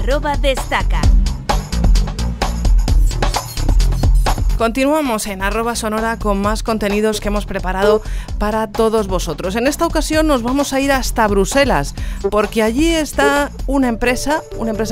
@destaca. Continuamos en @sonora con más contenidos que hemos preparado para todos vosotros. En esta ocasión nos vamos a ir hasta Bruselas, porque allí está una empresa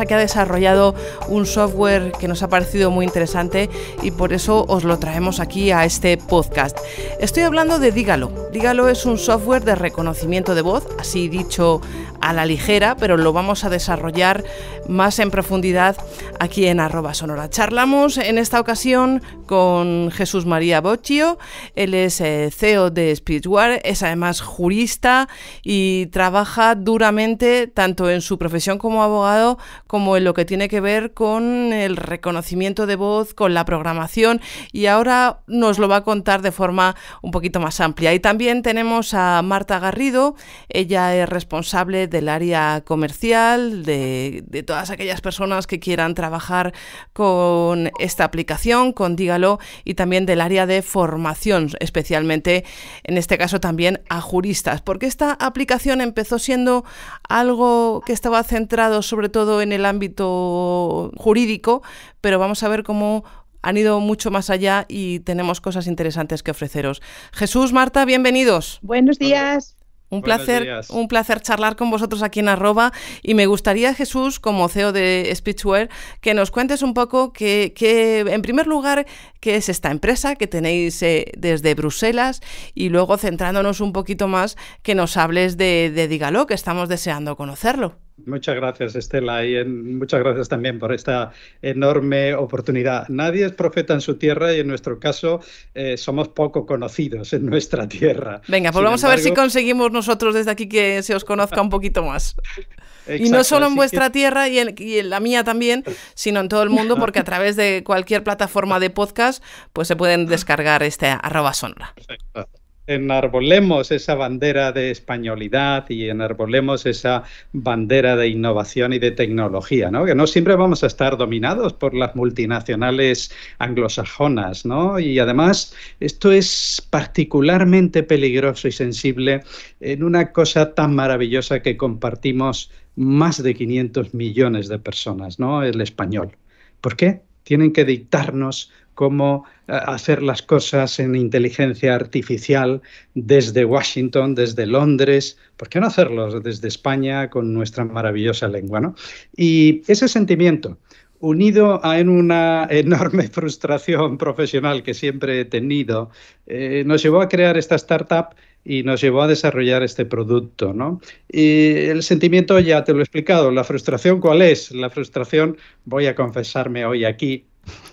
que ha desarrollado un software que nos ha parecido muy interesante y por eso os lo traemos aquí a este podcast. Estoy hablando de Dígalo. Dígalo es un software de reconocimiento de voz, así dicho a la ligera, pero lo vamos a desarrollar más en profundidad aquí en @sonora. Charlamos en esta ocasión con Jesús María Bocchio. Él es CEO de Speechware, es además jurista y trabaja duramente tanto en su profesión como abogado como en lo que tiene que ver con el reconocimiento de voz, con la programación, y ahora nos lo va a contar de forma un poquito más amplia. Y también tenemos a Marta Garrido. Ella es responsable del área comercial, de todas aquellas personas que quieran trabajar con esta aplicación, con Dígalo, y también del área de formación, especialmente en este caso también a juristas, porque esta aplicación empezó siendo algo que estaba centrado sobre todo en el ámbito jurídico, pero vamos a ver cómo han ido mucho más allá y tenemos cosas interesantes que ofreceros. Jesús, Marta, bienvenidos. Buenos días. Un placer charlar con vosotros aquí en @, y me gustaría, Jesús, como CEO de Speechware, que nos cuentes un poco que en primer lugar, qué es esta empresa que tenéis desde Bruselas, y luego, centrándonos un poquito más, que nos hables de Dígalo, que estamos deseando conocerlo. Muchas gracias, Estela, y muchas gracias también por esta enorme oportunidad. Nadie es profeta en su tierra y en nuestro caso somos poco conocidos en nuestra tierra. Venga, pues vamos a ver si conseguimos nosotros desde aquí que se os conozca un poquito más. Exacto, y no solo en vuestra tierra y en la mía también, sino en todo el mundo, porque a través de cualquier plataforma de podcast pues se pueden descargar este @sonora. Perfecto. Enarbolemos esa bandera de españolidad y enarbolemos esa bandera de innovación y de tecnología, ¿no? Que no siempre vamos a estar dominados por las multinacionales anglosajonas, ¿no? Y además esto es particularmente peligroso y sensible en una cosa tan maravillosa que compartimos más de 500 millones de personas, ¿no? El español. ¿Por qué? Tienen que dictarnos cómo hacer las cosas en inteligencia artificial desde Washington, desde Londres. ¿Por qué no hacerlo desde España con nuestra maravillosa lengua, ¿no? Y ese sentimiento, unido a una enorme frustración profesional que siempre he tenido, nos llevó a crear esta startup y nos llevó a desarrollar este producto, ¿no? Y el sentimiento ya te lo he explicado. ¿La frustración cuál es? La frustración, voy a confesarme hoy aquí,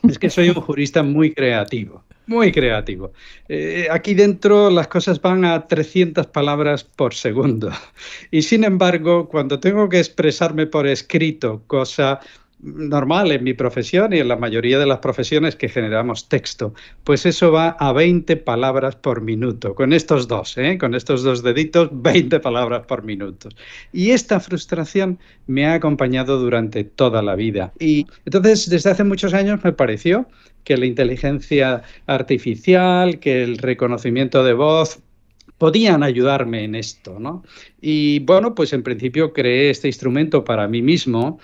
es que soy un jurista muy creativo, muy creativo. Aquí dentro las cosas van a 300 palabras por segundo. Y sin embargo, cuando tengo que expresarme por escrito, cosa normal en mi profesión y en la mayoría de las profesiones que generamos texto, pues eso va a 20 palabras por minuto. Con estos dos deditos, 20 palabras por minuto. Y esta frustración me ha acompañado durante toda la vida. Y entonces, desde hace muchos años me pareció que la inteligencia artificial, que el reconocimiento de voz podían ayudarme en esto, ¿no? Y bueno, pues en principio creé este instrumento para mí mismo,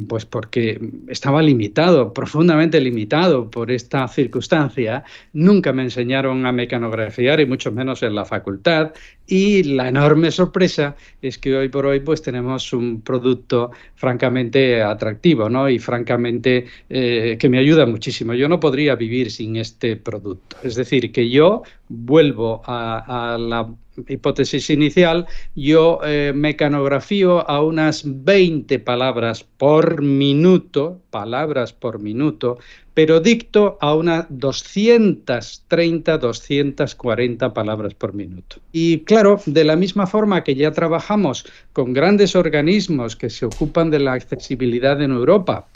pues porque estaba limitado, profundamente limitado por esta circunstancia. Nunca me enseñaron a mecanografiar y mucho menos en la facultad. Y la enorme sorpresa es que hoy por hoy pues tenemos un producto francamente atractivo, ¿no? Y francamente que me ayuda muchísimo. Yo no podría vivir sin este producto. Es decir, que yo vuelvo a la hipótesis inicial, yo mecanografío a unas 20 palabras por minuto, pero dicto a unas 230, 240 palabras por minuto. Y claro, de la misma forma que ya trabajamos con grandes organismos que se ocupan de la accesibilidad en Europa,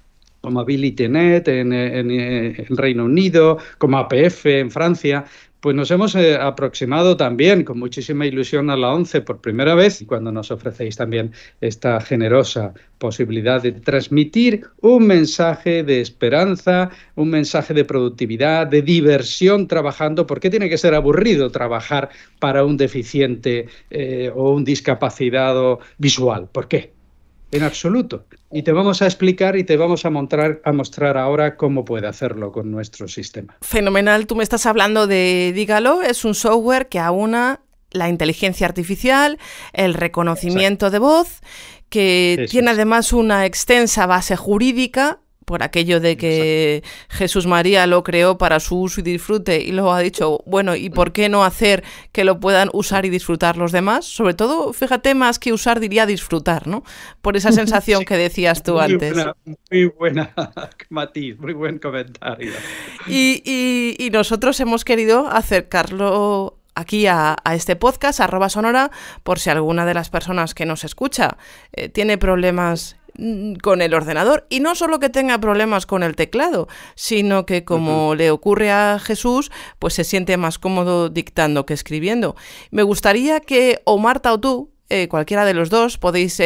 como AbilityNet en Reino Unido, como APF en Francia, pues nos hemos aproximado también con muchísima ilusión a la ONCE por primera vez, cuando nos ofrecéis también esta generosa posibilidad de transmitir un mensaje de esperanza, un mensaje de productividad, de diversión trabajando. ¿Por qué tiene que ser aburrido trabajar para un deficiente o un discapacitado visual? ¿Por qué? en absoluto. Y te vamos a explicar y te vamos a mostrar ahora cómo puede hacerlo con nuestro sistema. Fenomenal. Tú me estás hablando de Dígalo, es un software que aúna la inteligencia artificial, el reconocimiento de voz, que tiene además una extensa base jurídica, por aquello de que Jesús María lo creó para su uso y disfrute, y luego ha dicho, bueno, ¿y por qué no hacer que lo puedan usar y disfrutar los demás? Sobre todo, fíjate, más que usar diría disfrutar, ¿no? Por esa sensación que decías tú antes. Muy buena matiz, muy buen comentario. Y nosotros hemos querido acercarlo aquí a este podcast, @sonora, por si alguna de las personas que nos escucha tiene problemas con el ordenador, y no solo que tenga problemas con el teclado, sino que como le ocurre a Jesús, pues se siente más cómodo dictando que escribiendo. Me gustaría que o Marta o tú, cualquiera de los dos, podéis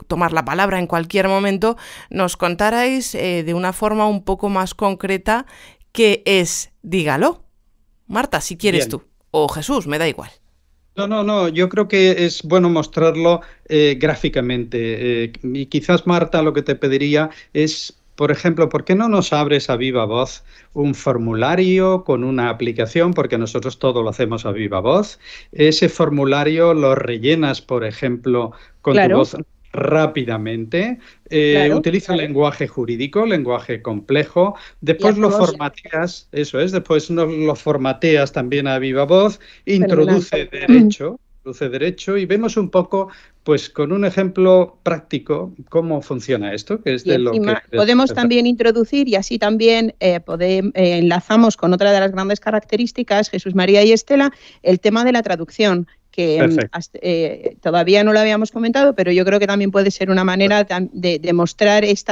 tomar la palabra en cualquier momento, nos contarais de una forma un poco más concreta qué es Dígalo. Marta, si quieres. Bien. Tú, o Jesús, me da igual. No, yo creo que es bueno mostrarlo gráficamente. Y quizás, Marta, lo que te pediría es, por ejemplo, ¿por qué no nos abres a viva voz un formulario con una aplicación? Porque nosotros todo lo hacemos a viva voz. Ese formulario lo rellenas, por ejemplo, con tu voz rápidamente. Utiliza lenguaje jurídico, lenguaje complejo. Después lo formateas, después lo formateas también a viva voz, introduce derecho y vemos un poco, pues con un ejemplo práctico, cómo funciona esto, que es de lo que podemos también introducir, y así también enlazamos con otra de las grandes características, Jesús María y Estela, el tema de la traducción, que todavía no lo habíamos comentado, pero yo creo que también puede ser una manera de mostrar es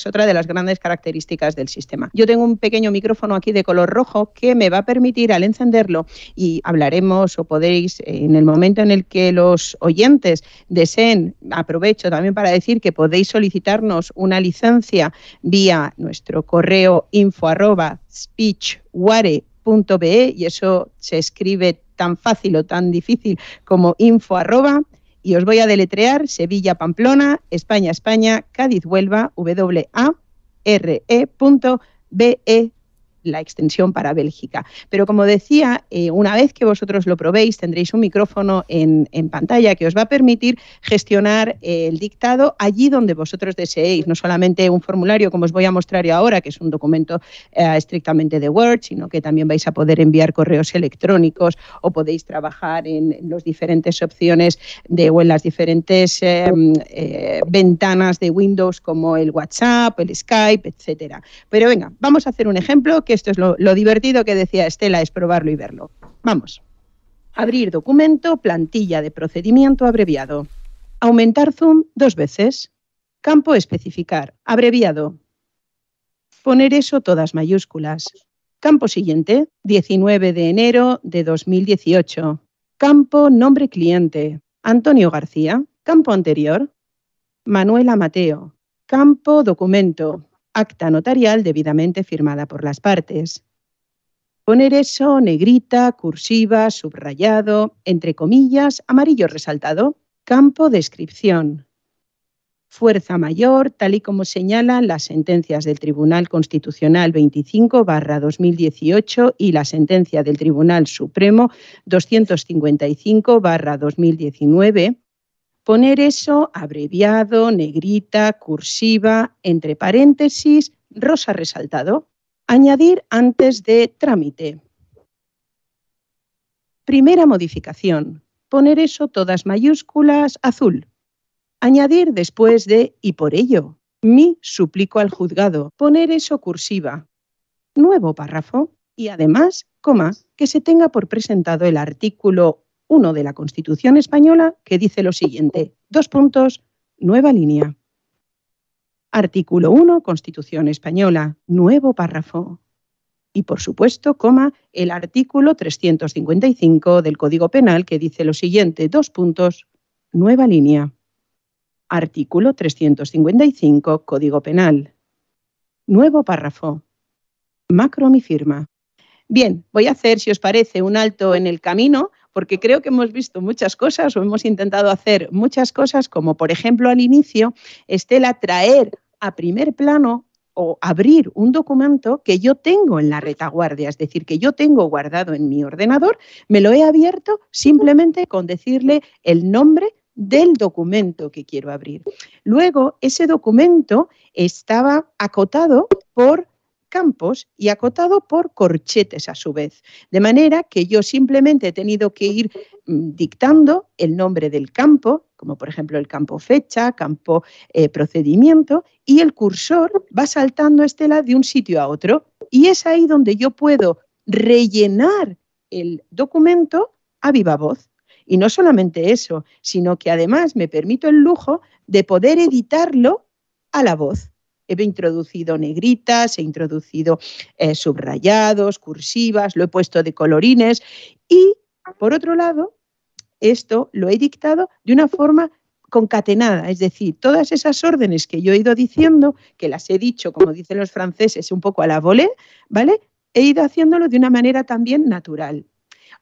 otra de las grandes características del sistema. Yo tengo un pequeño micrófono aquí de color rojo que me va a permitir, al encenderlo, y hablaremos o podéis, en el momento en el que los oyentes deseen, aprovecho también para decir que podéis solicitarnos una licencia vía nuestro correo info@speechware.be, y eso se escribe tan fácil o tan difícil como info@, y os voy a deletrear: Sevilla, Pamplona, España, España, Cádiz, Huelva, WARE.be, la extensión para Bélgica. Pero como decía, una vez que vosotros lo probéis, tendréis un micrófono en pantalla que os va a permitir gestionar el dictado allí donde vosotros deseéis. No solamente un formulario, como os voy a mostrar yo ahora, que es un documento estrictamente de Word, sino que también vais a poder enviar correos electrónicos, o podéis trabajar en las diferentes opciones o en las diferentes ventanas de Windows, como el WhatsApp, el Skype, etcétera. Pero venga, vamos a hacer un ejemplo, que esto es lo divertido que decía Estela, es probarlo y verlo. Vamos. Abrir documento, plantilla de procedimiento abreviado. Aumentar zoom 2 veces. Campo especificar, abreviado. Poner eso todas mayúsculas. Campo siguiente, 19 de enero de 2018. Campo nombre cliente, Antonio García. Campo anterior, Manuela Mateo. Campo documento, acta notarial debidamente firmada por las partes. Poner eso, negrita, cursiva, subrayado, entre comillas, amarillo resaltado. Campo descripción. Fuerza mayor, tal y como señalan las sentencias del Tribunal Constitucional 25/2018 y la sentencia del Tribunal Supremo 255/2019. Poner eso, abreviado, negrita, cursiva, entre paréntesis, rosa resaltado. Añadir antes de trámite. Primera modificación. Poner eso todas mayúsculas, azul. Añadir después de y por ello. Mi suplico al juzgado. Poner eso cursiva. Nuevo párrafo. Y además, coma, que se tenga por presentado el artículo 1 de la Constitución española, que dice lo siguiente: 2 puntos, nueva línea. Artículo 1, Constitución española, nuevo párrafo. Y por supuesto, coma, el artículo 355 del Código Penal, que dice lo siguiente: 2 puntos, nueva línea. Artículo 355, Código Penal. Nuevo párrafo. Macro mi firma. Bien, voy a hacer, si os parece, un alto en el camino, porque creo que hemos visto muchas cosas o hemos intentado hacer muchas cosas, como por ejemplo al inicio, Estela, traer a primer plano o abrir un documento que yo tengo en la retaguardia, es decir, que yo tengo guardado en mi ordenador, me lo he abierto simplemente con decirle el nombre del documento que quiero abrir. Luego, ese documento estaba acotado por campos y acotado por corchetes a su vez, de manera que yo simplemente he tenido que ir dictando el nombre del campo, como por ejemplo el campo fecha, campo procedimiento, y el cursor va saltando, Estela, de un sitio a otro, y es ahí donde yo puedo rellenar el documento a viva voz. Y no solamente eso, sino que además me permito el lujo de poder editarlo a la voz. He introducido negritas, he introducido subrayados, cursivas, lo he puesto de colorines y, por otro lado, esto lo he dictado de una forma concatenada, es decir, todas esas órdenes que yo he ido diciendo, que las he dicho, como dicen los franceses, un poco a la volée, ¿vale? He ido haciéndolo de una manera también natural.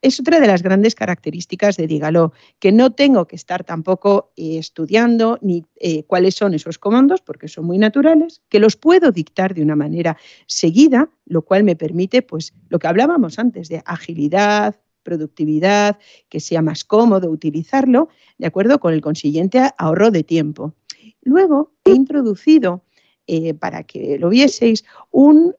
Es otra de las grandes características de Dígalo, que no tengo que estar tampoco estudiando ni cuáles son esos comandos, porque son muy naturales, que los puedo dictar de una manera seguida, lo cual me permite, pues, lo que hablábamos antes de agilidad, productividad, que sea más cómodo utilizarlo, de acuerdo, con el consiguiente ahorro de tiempo. Luego he introducido, para que lo vieseis, un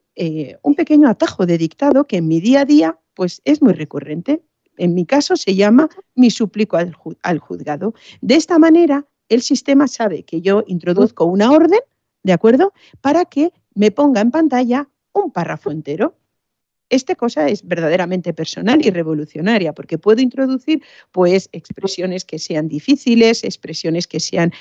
pequeño atajo de dictado que en mi día a día pues es muy recurrente. En mi caso se llama mi suplico al juzgado. De esta manera el sistema sabe que yo introduzco una orden, ¿de acuerdo?, para que me ponga en pantalla un párrafo entero. Esta cosa es verdaderamente personal y revolucionaria porque puedo introducir pues expresiones que sean difíciles, expresiones que sean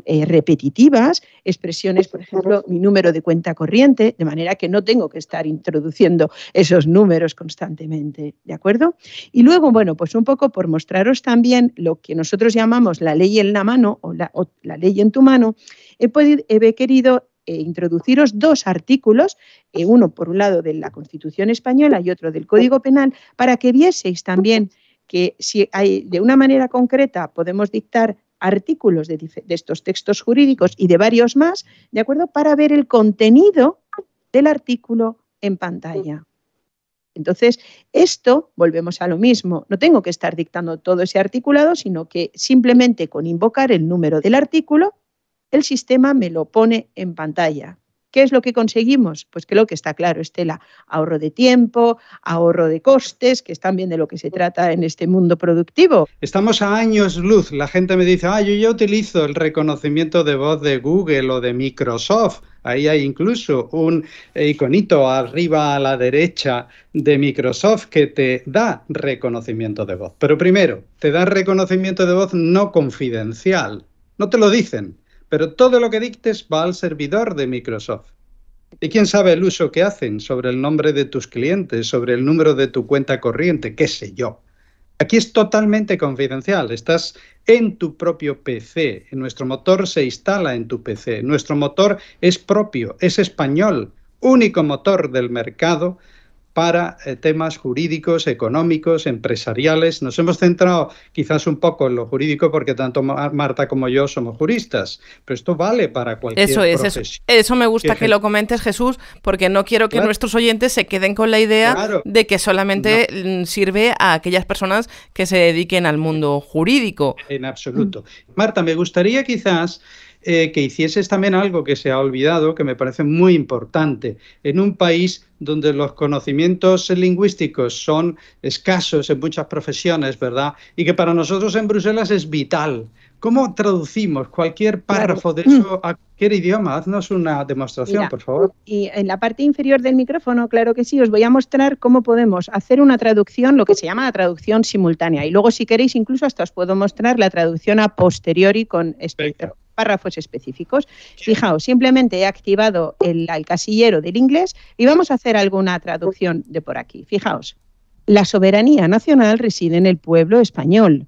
repetitivas, expresiones, por ejemplo, mi número de cuenta corriente, de manera que no tengo que estar introduciendo esos números constantemente, ¿de acuerdo? Y luego, bueno, pues un poco por mostraros también lo que nosotros llamamos la ley en la mano o la ley en tu mano, he querido introduciros dos artículos, uno por un lado de la Constitución española y otro del Código Penal, para que vieseis también que si hay, de una manera concreta podemos dictar artículos de estos textos jurídicos y de varios más, ¿de acuerdo?, para ver el contenido del artículo en pantalla. Entonces, esto, volvemos a lo mismo, no tengo que estar dictando todo ese articulado, sino que simplemente con invocar el número del artículo, el sistema me lo pone en pantalla. ¿Qué es lo que conseguimos? Pues que lo que está claro, Estela, ahorro de tiempo, ahorro de costes, que es también de lo que se trata en este mundo productivo. Estamos a años luz. La gente me dice, yo ya utilizo el reconocimiento de voz de Google o de Microsoft. Ahí hay incluso un iconito arriba a la derecha de Microsoft que te da reconocimiento de voz. Pero primero, te da reconocimiento de voz no confidencial. No te lo dicen. Pero todo lo que dictes va al servidor de Microsoft. Y quién sabe el uso que hacen sobre el nombre de tus clientes, sobre el número de tu cuenta corriente, qué sé yo. Aquí es totalmente confidencial. Estás en tu propio PC. Nuestro motor se instala en tu PC. Nuestro motor es propio, es español, único motor del mercado para temas jurídicos, económicos, empresariales. Nos hemos centrado quizás un poco en lo jurídico porque tanto Marta como yo somos juristas, pero esto vale para cualquier profesión. Eso me gusta que lo comentes, Jesús, porque no quiero que nuestros oyentes se queden con la idea de que solamente sirve a aquellas personas que se dediquen al mundo jurídico. En absoluto. Marta, me gustaría quizás que hicieses también algo que se ha olvidado, que me parece muy importante. En un país donde los conocimientos lingüísticos son escasos en muchas profesiones, ¿verdad? Y que para nosotros en Bruselas es vital. ¿Cómo traducimos cualquier párrafo de eso a cualquier idioma? Haznos una demostración, por favor. Y en la parte inferior del micrófono, claro que sí, os voy a mostrar cómo podemos hacer una traducción, lo que se llama la traducción simultánea. Y luego, si queréis, incluso hasta os puedo mostrar la traducción a posteriori con párrafos específicos. Fijaos, simplemente he activado el casillero del inglés y vamos a hacer alguna traducción de por aquí. Fijaos, la soberanía nacional reside en el pueblo español,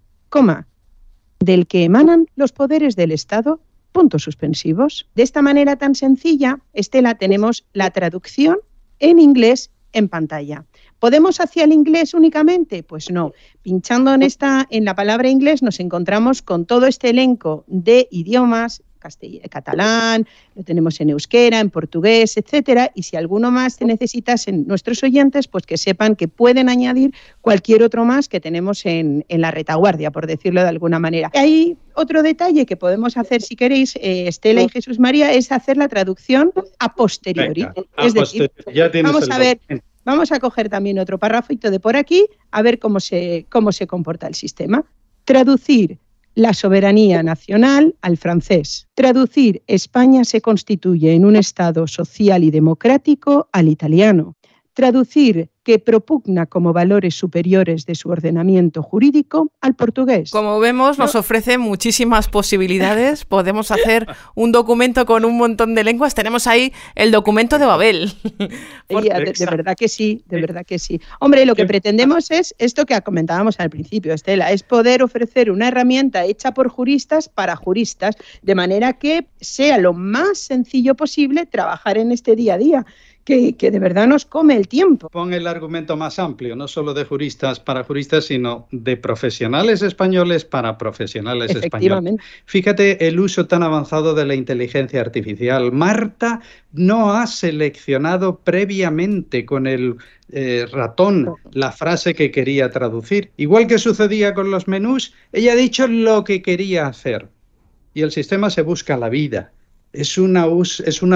del que emanan los poderes del Estado, puntos suspensivos. De esta manera tan sencilla, Estela, tenemos la traducción en inglés en pantalla. ¿Podemos hacia el inglés únicamente? Pues no. Pinchando en la palabra inglés nos encontramos con todo este elenco de idiomas, catalán, lo tenemos en euskera, en portugués, etcétera, y si alguno más te necesitasen nuestros oyentes, pues que sepan que pueden añadir cualquier otro más que tenemos en la retaguardia, por decirlo de alguna manera. Hay otro detalle que podemos hacer, si queréis, Estela y Jesús María, es hacer la traducción a posteriori. Venga, es decir, ya vamos a ver, vamos a coger también otro párrafito de por aquí, a ver cómo se comporta el sistema. Traducir la soberanía nacional al francés. Traducir España se constituye en un Estado social y democrático al italiano. Traducir que propugna como valores superiores de su ordenamiento jurídico al portugués. Como vemos, nos ofrece muchísimas posibilidades. Podemos hacer un documento con un montón de lenguas. Tenemos ahí el documento de Babel. De verdad que sí, de verdad que sí. Hombre, lo que pretendemos es esto que comentábamos al principio, Estela, es poder ofrecer una herramienta hecha por juristas para juristas, de manera que sea lo más sencillo posible trabajar en este día a día. Que de verdad nos come el tiempo. Pon el argumento más amplio, no solo de juristas para juristas, sino de profesionales españoles para profesionales españoles. Fíjate el uso tan avanzado de la inteligencia artificial. Marta no ha seleccionado previamente con el ratón la frase que quería traducir. Igual que sucedía con los menús, ella ha dicho lo que quería hacer. Y el sistema se busca la vida. Es una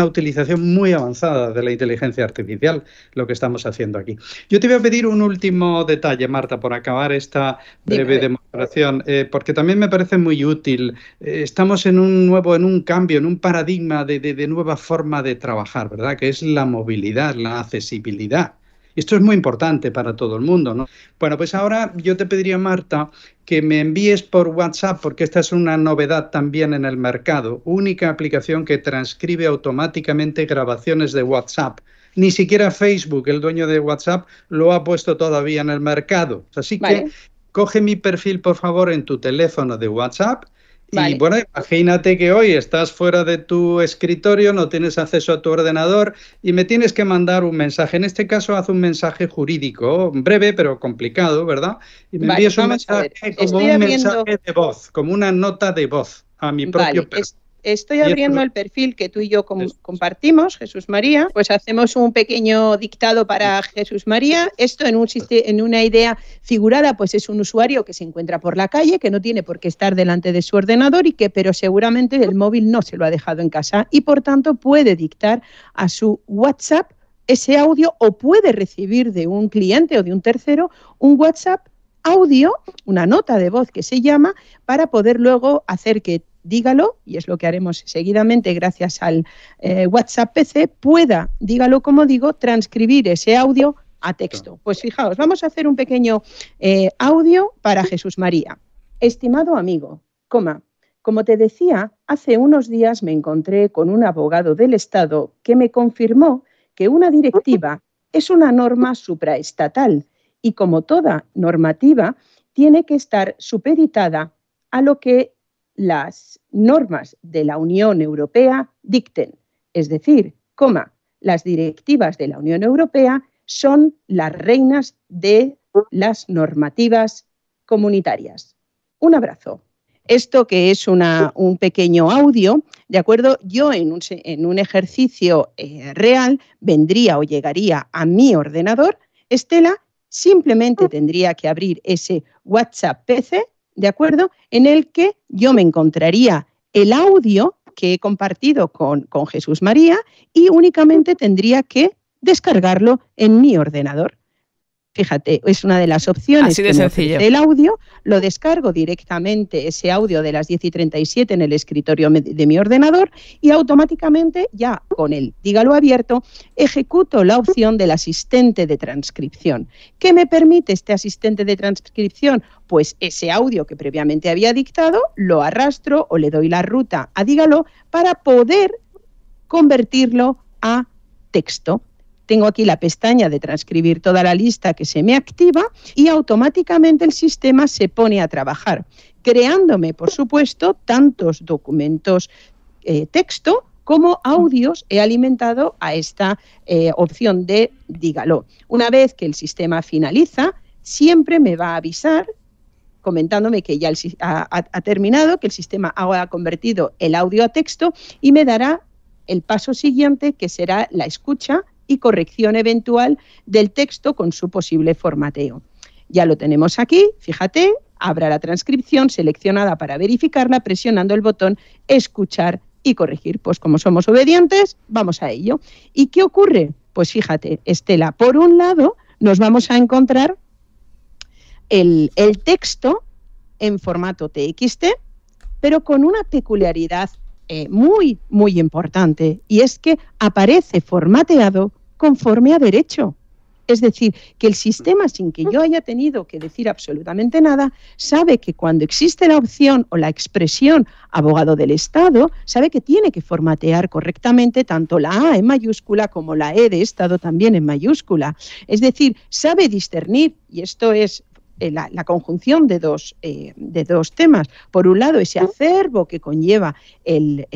utilización muy avanzada de la inteligencia artificial lo que estamos haciendo aquí. Yo te voy a pedir un último detalle, Marta, por acabar esta breve demostración, porque también me parece muy útil. Estamos en un cambio, en un paradigma de nueva forma de trabajar, ¿verdad? Que es la movilidad, la accesibilidad. Esto es muy importante para todo el mundo, ¿no? Bueno, pues ahora yo te pediría, Marta, que me envíes por WhatsApp, porque esta es una novedad también en el mercado, única aplicación que transcribe automáticamente grabaciones de WhatsApp. Ni siquiera Facebook, el dueño de WhatsApp, lo ha puesto todavía en el mercado. Así que coge mi perfil, por favor, en tu teléfono de WhatsApp. Y bueno, imagínate que hoy estás fuera de tu escritorio, no tienes acceso a tu ordenador y me tienes que mandar un mensaje. En este caso, haz un mensaje jurídico, breve pero complicado, ¿verdad? Y me envías un mensaje como un mensaje de voz, como una nota de voz a mi propio perfil. Estoy abriendo el perfil que tú y yo compartimos, Jesús María, pues hacemos un pequeño dictado para Jesús María. Esto en una idea figurada, pues es un usuario que se encuentra por la calle, que no tiene por qué estar delante de su ordenador pero seguramente el móvil no se lo ha dejado en casa y por tanto puede dictar a su WhatsApp ese audio o puede recibir de un cliente o de un tercero un WhatsApp audio, una nota de voz que se llama, para poder luego hacer que dígalo, y es lo que haremos seguidamente gracias al WhatsApp PC, pueda, dígalo como digo, transcribir ese audio a texto. Pues fijaos, vamos a hacer un pequeño audio para Jesús María. Estimado amigo, como te decía, hace unos días me encontré con un abogado del Estado que me confirmó que una directiva es una norma supraestatal y como toda normativa tiene que estar supeditada a lo que las normas de la Unión Europea dicten. Es decir, las directivas de la Unión Europea son las reinas de las normativas comunitarias. Un abrazo. Esto que es un pequeño audio, ¿de acuerdo? Yo en un ejercicio real vendría o llegaría a mi ordenador. Estela simplemente tendría que abrir ese WhatsApp PC, ¿de acuerdo? En el que yo me encontraría el audio que he compartido con Jesús María y únicamente tendría que descargarlo en mi ordenador. Fíjate, es una de las opciones. Así de sencillo. El audio, lo descargo directamente, ese audio de las 10:37 en el escritorio de mi ordenador y automáticamente ya con el dígalo abierto ejecuto la opción del asistente de transcripción. ¿Qué me permite este asistente de transcripción? Pues ese audio que previamente había dictado lo arrastro o le doy la ruta a dígalo para poder convertirlo a texto. Tengo aquí la pestaña de transcribir toda la lista que se me activa y automáticamente el sistema se pone a trabajar, creándome, por supuesto, tantos documentos texto como audios he alimentado a esta opción de dígalo. Una vez que el sistema finaliza, siempre me va a avisar comentándome que ya ha terminado, que el sistema ha convertido el audio a texto y me dará el paso siguiente, que será la escucha y corrección eventual del texto con su posible formateo. Ya lo tenemos aquí, fíjate, habrá la transcripción seleccionada para verificarla presionando el botón escuchar y corregir. Pues como somos obedientes, vamos a ello. ¿Y qué ocurre? Pues fíjate, Estela, por un lado nos vamos a encontrar el texto en formato TXT, pero con una peculiaridad muy, muy importante, y es que aparece formateado conforme a derecho. Es decir, que el sistema, sin que yo haya tenido que decir absolutamente nada, sabe que cuando existe la opción o la expresión abogado del Estado, sabe que tiene que formatear correctamente tanto la A en mayúscula como la E de Estado también en mayúscula. Es decir, sabe discernir, y esto es la conjunción de dos temas. Por un lado, ese acervo que conlleva el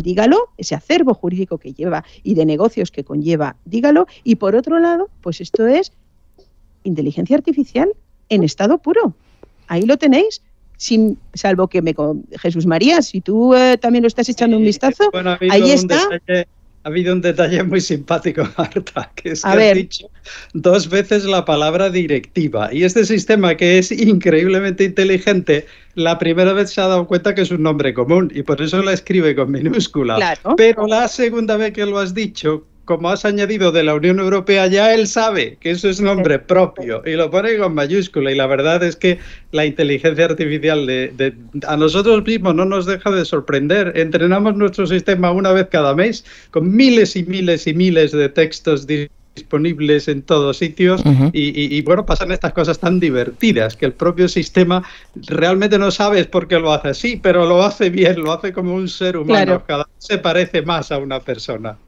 dígalo, ese acervo jurídico que lleva y de negocios que conlleva dígalo, y por otro lado, pues esto es inteligencia artificial en estado puro. Ahí lo tenéis. Salvo que Jesús María, si tú también lo estás echando un vistazo, bueno, ahí está. Ha habido un detalle muy simpático, Marta, que es que has dicho 2 veces la palabra directiva. Y este sistema, que es increíblemente inteligente, la primera vez se ha dado cuenta que es un nombre común y por eso la escribe con minúscula. Claro. Pero la segunda vez que lo has dicho, como has añadido de la Unión Europea, ya él sabe que eso es nombre propio y lo pone con mayúscula. Y la verdad es que la inteligencia artificial a nosotros mismos no nos deja de sorprender. Entrenamos nuestro sistema una vez cada mes con miles y miles y miles de textos disponibles en todos sitios y bueno, pasan estas cosas tan divertidas que el propio sistema realmente no sabes por qué lo hace así, pero lo hace bien, lo hace como un ser humano, claro. Cada vez se parece más a una persona.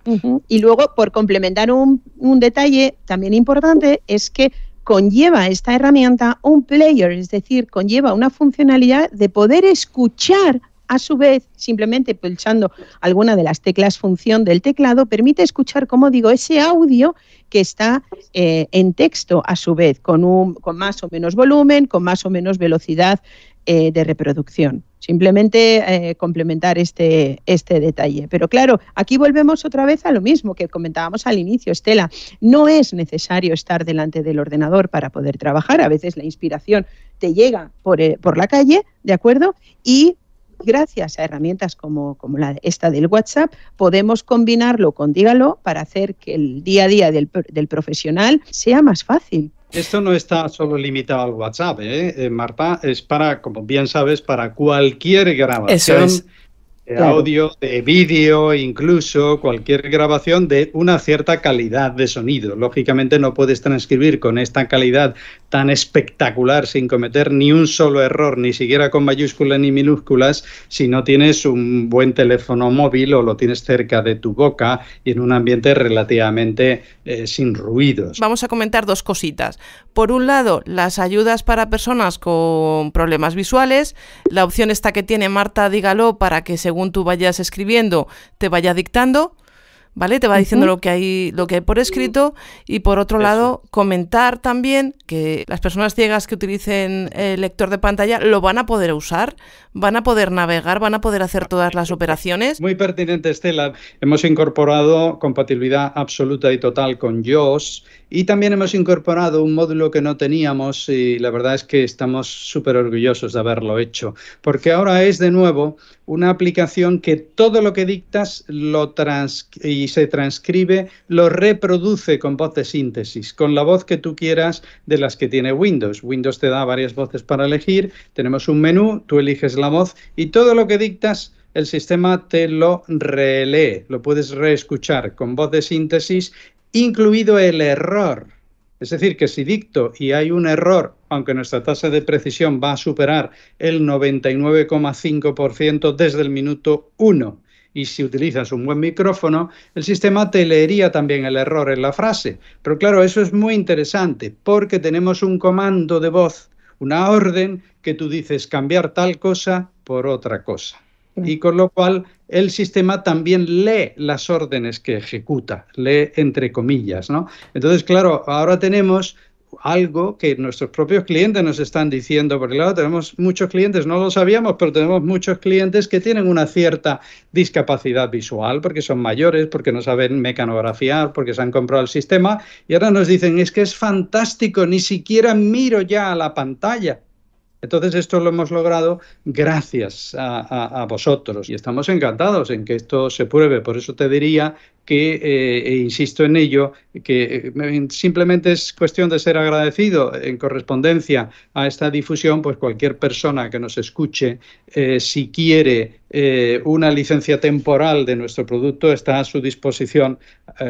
Y luego, por complementar un detalle también importante, es que conlleva esta herramienta un player, es decir, conlleva una funcionalidad de poder escuchar a su vez, simplemente pulsando alguna de las teclas función del teclado, permite escuchar, como digo, ese audio que está en texto a su vez, con más o menos volumen, con más o menos velocidad de reproducción. Simplemente complementar este detalle. Pero claro, aquí volvemos otra vez a lo mismo que comentábamos al inicio, Estela. No es necesario estar delante del ordenador para poder trabajar. A veces la inspiración te llega por la calle, ¿de acuerdo? Y gracias a herramientas como esta del WhatsApp, podemos combinarlo con Dígalo para hacer que el día a día del profesional sea más fácil. Esto no está solo limitado al WhatsApp, Marta, es para, como bien sabes, para cualquier grabación de audio, de vídeo, incluso cualquier grabación de una cierta calidad de sonido. Lógicamente no puedes transcribir con esta calidad tan espectacular sin cometer ni un solo error, ni siquiera con mayúsculas ni minúsculas, si no tienes un buen teléfono móvil o lo tienes cerca de tu boca y en un ambiente relativamente sin ruidos. Vamos a comentar 2 cositas. Por un lado, las ayudas para personas con problemas visuales, la opción esta que tiene Marta, Dígalo, para que según tú vayas escribiendo te vaya dictando, ¿vale? Te va diciendo lo que hay por escrito. Y por otro lado, comentar también que las personas ciegas que utilicen el lector de pantalla lo van a poder usar, van a poder navegar, van a poder hacer todas las operaciones. Muy pertinente, Estela. Hemos incorporado compatibilidad absoluta y total con JAWS y también hemos incorporado un módulo que no teníamos y la verdad es que estamos súper orgullosos de haberlo hecho, porque ahora es de nuevo una aplicación que todo lo que dictas y se transcribe, lo reproduce con voz de síntesis, con la voz que tú quieras de las que tiene Windows. Windows te da varias voces para elegir, tenemos un menú, tú eliges la voz y todo lo que dictas el sistema te lo relee, lo puedes reescuchar con voz de síntesis, incluido el error. Es decir, que si dicto y hay un error, aunque nuestra tasa de precisión va a superar el 99,5% desde el minuto 1, y si utilizas un buen micrófono, el sistema te leería también el error en la frase. Pero claro, eso es muy interesante, porque tenemos un comando de voz, una orden que tú dices cambiar tal cosa por otra cosa. Y con lo cual el sistema también lee las órdenes que ejecuta, lee entre comillas, ¿no? Entonces, claro, ahora tenemos algo que nuestros propios clientes nos están diciendo, porque claro, tenemos muchos clientes, no lo sabíamos, pero tenemos muchos clientes que tienen una cierta discapacidad visual, porque son mayores, porque no saben mecanografiar, porque se han comprado el sistema, y ahora nos dicen, es que es fantástico, ni siquiera miro ya a la pantalla. Entonces esto lo hemos logrado gracias a vosotros y estamos encantados en que esto se pruebe. Por eso te diría que, e insisto en ello, que simplemente es cuestión de ser agradecido en correspondencia a esta difusión, pues cualquier persona que nos escuche, si quiere una licencia temporal de nuestro producto, está a su disposición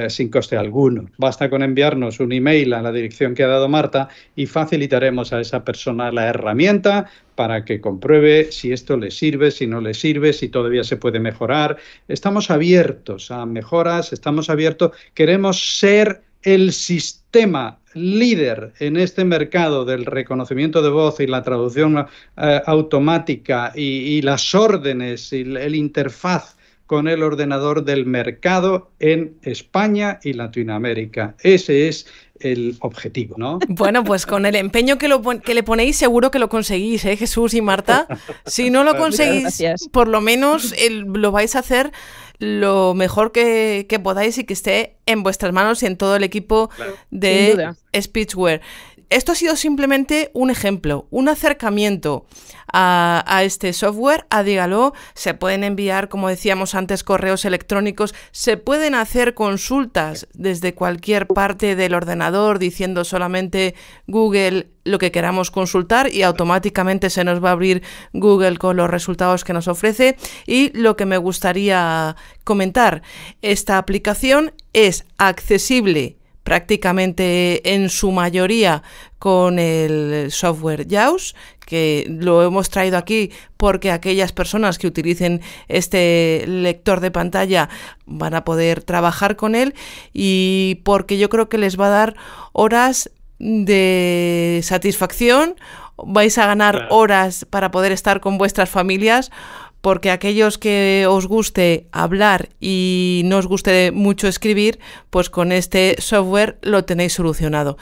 sin coste alguno. Basta con enviarnos un email a la dirección que ha dado Marta y facilitaremos a esa persona la herramienta para que compruebe si esto le sirve, si no le sirve, si todavía se puede mejorar. Estamos abiertos a mejoras, estamos abiertos. Queremos ser el sistema líder en este mercado del reconocimiento de voz y la traducción automática y las órdenes y el interfaz con el ordenador del mercado en España y Latinoamérica. Ese es el objetivo, ¿no? Bueno, pues con el empeño que le ponéis seguro que lo conseguís, ¿eh, Jesús y Marta? Si no lo conseguís, por lo menos lo vais a hacer lo mejor que podáis y que esté en vuestras manos y en todo el equipo de Speechware. Esto ha sido simplemente un ejemplo, un acercamiento a este software, a Dígalo. Se pueden enviar, como decíamos antes, correos electrónicos, se pueden hacer consultas desde cualquier parte del ordenador diciendo solamente Google lo que queramos consultar y automáticamente se nos va a abrir Google con los resultados que nos ofrece. Y lo que me gustaría comentar, esta aplicación es accesible prácticamente en su mayoría con el software JAWS, que lo hemos traído aquí porque aquellas personas que utilicen este lector de pantalla van a poder trabajar con él y porque yo creo que les va a dar horas de satisfacción, vais a ganar horas para poder estar con vuestras familias, porque aquellos que os guste hablar y no os guste mucho escribir, pues con este software lo tenéis solucionado.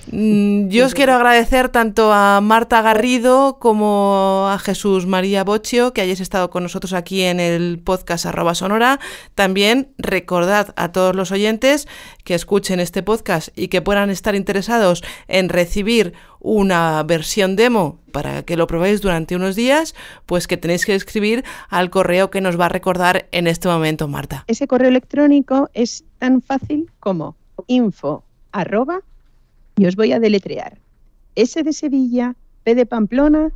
Yo os quiero agradecer tanto a Marta Garrido como a Jesús María Boccio que hayáis estado con nosotros aquí en el podcast @sonora. También recordad a todos los oyentes que escuchen este podcast y que puedan estar interesados en recibir una versión demo para que lo probéis durante unos días, pues que tenéis que escribir al correo que nos va a recordar en este momento Marta. Ese correo electrónico es tan fácil como info@ y os voy a deletrear. S de Sevilla, P de Pamplona,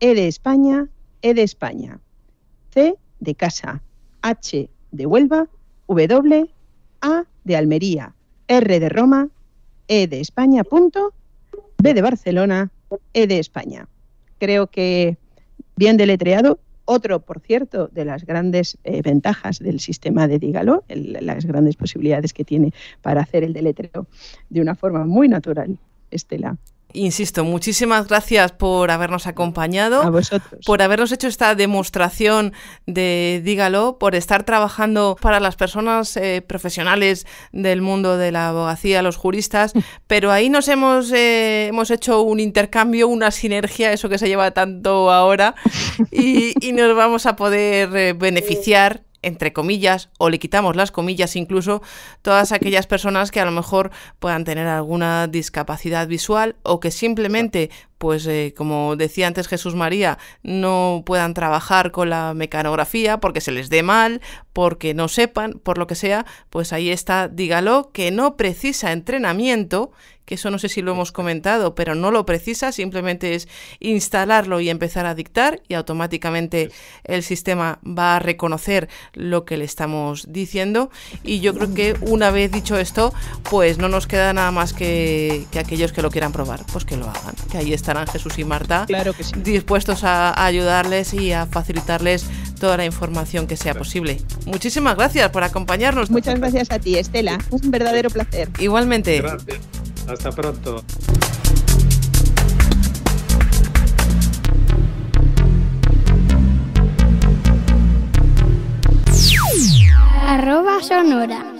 E de España, E de España, C de Casa, H de Huelva, W, A de Almería, R de Roma, E de España, punto, B de Barcelona, E de España. Creo que bien deletreado. Otro, por cierto, de las grandes ventajas del sistema de Dígalo, las grandes posibilidades que tiene para hacer el deletreo de una forma muy natural, Estela. Insisto, muchísimas gracias por habernos acompañado, a vosotros, por habernos hecho esta demostración de Dígalo, por estar trabajando para las personas profesionales del mundo de la abogacía, los juristas, pero ahí nos hemos hecho un intercambio, una sinergia, eso que se lleva tanto ahora, y nos vamos a poder beneficiar, entre comillas, o le quitamos las comillas incluso, todas aquellas personas que a lo mejor puedan tener alguna discapacidad visual o que simplemente, pues como decía antes Jesús María, no puedan trabajar con la mecanografía porque se les dé mal, porque no sepan, por lo que sea, pues ahí está Dígalo, que no precisa entrenamiento, que eso no sé si lo hemos comentado, pero no lo precisa, simplemente es instalarlo y empezar a dictar y automáticamente el sistema va a reconocer lo que le estamos diciendo. Y yo creo que una vez dicho esto, pues no nos queda nada más que aquellos que lo quieran probar, pues que lo hagan, que ahí estarán Jesús y Marta, claro que sí, dispuestos a ayudarles y a facilitarles toda la información que sea posible. Muchísimas gracias por acompañarnos. Muchas gracias a ti, Estela, un verdadero placer. Igualmente. Gracias. Hasta pronto. @sonora.